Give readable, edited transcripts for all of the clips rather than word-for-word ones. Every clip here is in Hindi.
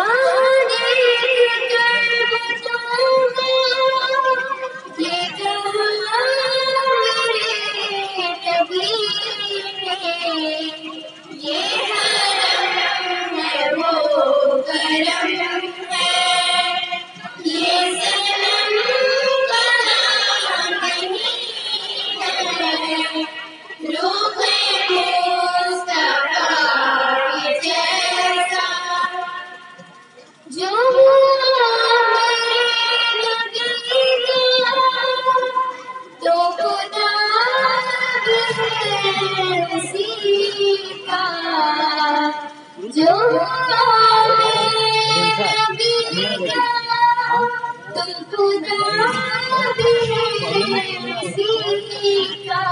वहाँ देख कर बताऊंगा ये कहा मेरे नबी ने, ये हरम है वो करम है, ये सनम कहाँ नहीं है, रूह मुस्तफा के जैसा जो हुआ मेरे नबी का तो खुदा भी है उसी का, जो हुआ मेरे नबी का तो खुदा भी है उसी का,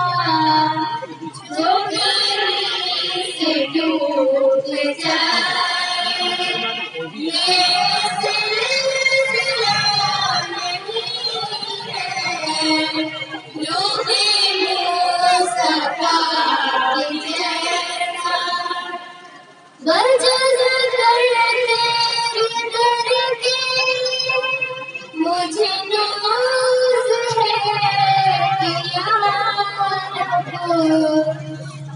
जो मेरे से टूट जाए ये सिलसिला नहीं है, रूह मुस्तफा के जैसा बजज़ करते करके मुझे नाज़ है कि या रब,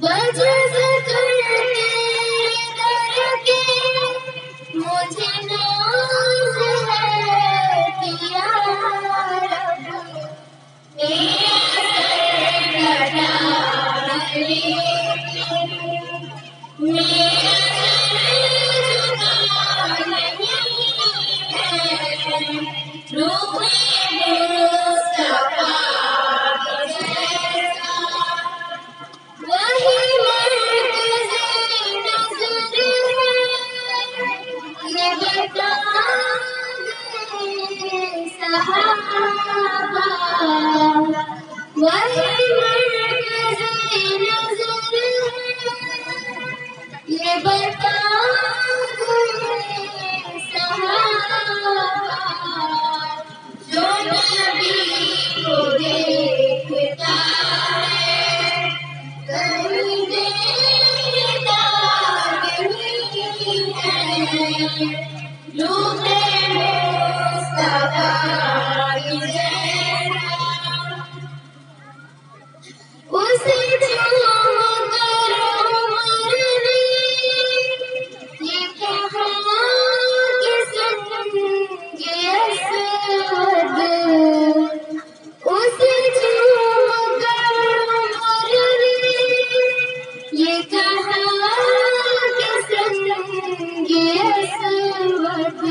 बजज़ करते करके मुझे नाज़ है कि या रब, मेरा सर कटा लेकिन मेरा सर झुका नहीं है, रूह मुस्तफा के जैसा वही मरकज़े नज़र है, ये बता दे सहाबा, वही मरकज़े नज़र है, ये बता दे सहाबा, जो नबी को देखता है कहीं देखता नहीं है, रूह मुस्तफा के जैसा उसे छूम कर उमर ने ये कहा कि संगे असवद, उसे छूम कर उमर ने ये कहा कि संगे असवद,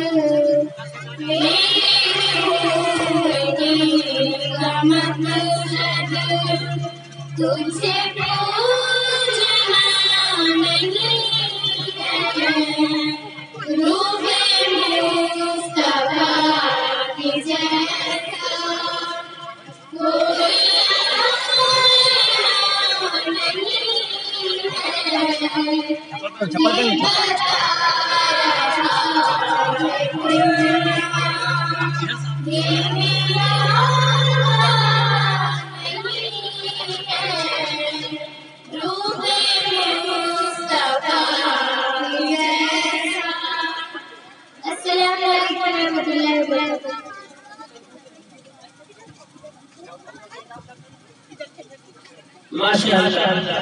मेरे होने का मकसद तुझे पूजना नहीं है, रूह मुस्तफा के जैसा कोई नहीं माशाअल्लाह।